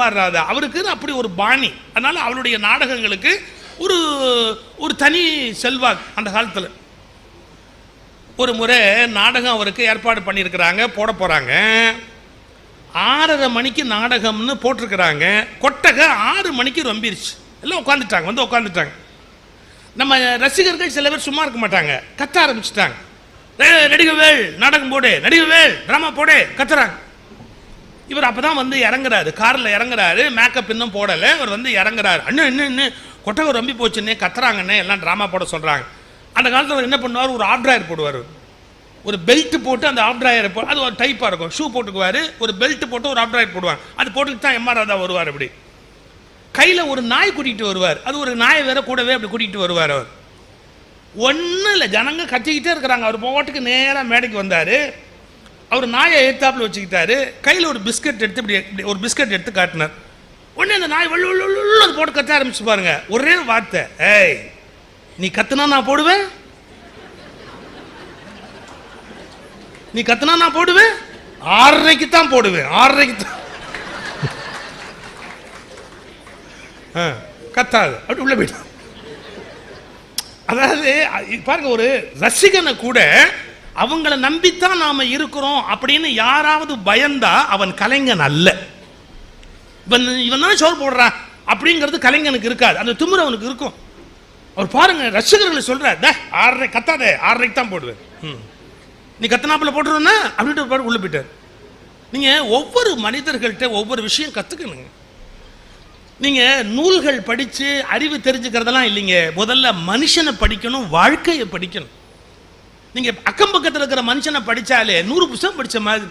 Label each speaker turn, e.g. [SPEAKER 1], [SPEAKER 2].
[SPEAKER 1] MR Radha. அவருக்கு அப்படி ஒரு பாணி. அதனால அவருடைய நாடகங்களுக்கு ஒரு ஒரு தனி செல்வாக்கு. அந்த காலத்தில் ஒரு முறை நாடகம் அவருக்கு ஏற்பாடு பண்ணியிருக்கிறாங்க, போட போகிறாங்க. 6:30 மணிக்கு நாடகம்னு போட்டிருக்கிறாங்க. கொட்டகை 6 மணிக்கு ரொம்பிருச்சு. எல்லாம் உட்காந்துட்டாங்க. நம்ம ரசிகர்கள் சில பேர் சும்மா இருக்க மாட்டாங்க, கத்த ஆரம்பிச்சுட்டாங்க. நடிகவேல் நாடகம் போடு, நடிகவேல் ட்ராமா போடு, கத்துறாங்க. இவர் அப்போ தான் இறங்குறாரு, காரில் இறங்குறாரு. மேக்கப் இன்னும் போடலை. இவர் இறங்குறாரு. இன்னும் கொட்டகை ரொம்பி போச்சுன்னே கத்துறாங்கன்னே எல்லாம் ட்ராமா போட சொல்கிறாங்க. அந்த காலத்தில் என்ன பண்ணுவார், ஒரு ஆஃப் ட்ராயர் போடுவார். ஒரு பெல்ட் போட்டு அந்த ஆஃப் ட்ராயர் அது ஒரு டைப்பாக இருக்கும். ஷூ போட்டுக்குவார், ஒரு பெல்ட் போட்டு ஒரு ஆஃப் ட்ராயர் போடுவாங்க. அது போட்டுக்கிட்டு தான் எம்ஆர் ராதா வருவார். அப்படி கையில் ஒரு நாய் கூட்டிகிட்டு வருவார். அது ஒரு நாயை வேற கூடவே அப்படி கூட்டிகிட்டு வருவார். அவர் ஒன்றும் இல்லை, ஜனங்க கத்திக்கிட்டே இருக்கிறாங்க. அவர் போட்டுக்கு நேராக மேடைக்கு வந்தார். அவர் நாயை ஏத்தாப்பில் வச்சுக்கிட்டாரு. கையில் ஒரு பிஸ்கட் எடுத்து இப்படி ஒரு பிஸ்கட் எடுத்து காட்டினார். உடனே அந்த நாய் வெள்ளு போட்டு கத்த ஆரம்பிச்சு பாருங்க. ஒரே வார்த்தை, ஏய் நீ கத்துனா நான் போடுவேன், நீ கத்துனா நான் போடுவேன், 6:30க்கு தான் போடுவேன், 6:30க்கு தான். கத்தாது, அப்படி உள்ள போயிட்டான். அதாவது பாருங்க, ஒரு ரசிகனை கூட அவங்கள நம்பித்தான் நாம இருக்கிறோம் அப்படின்னு யாராவது பயந்தா அவன் கலைஞன் அல்ல. இவன் தானே சோறு போடுறான் அப்படிங்கிறது கலைஞனுக்கு இருக்காது. அந்த திமிரு அவனுக்கு இருக்கும். அவர் பாருங்க, ரசிகர்களை சொல்றார், 6:30 கத்தாதே, 6:30க்கு தான் போடுவேன், நீ கத்தனாப்பில் போட்டுருவேன்னா அப்படின்ட்டு பாரு உள்ள போயிட்டார். நீங்க ஒவ்வொரு மனிதர்கள்ட்ட ஒவ்வொரு விஷயம் கத்துக்கணுங்க. நீங்க நூல்கள் படிச்சு அறிவு தெரிஞ்சுக்கிறதெல்லாம் இல்லைங்க. முதல்ல மனுஷனை படிக்கணும், வாழ்க்கையை படிக்கணும். நீங்க அக்கம் பக்கத்தில் இருக்கிற மனுஷனை படிச்சாலே 100 புத்தகம் படிச்ச மாதிரி.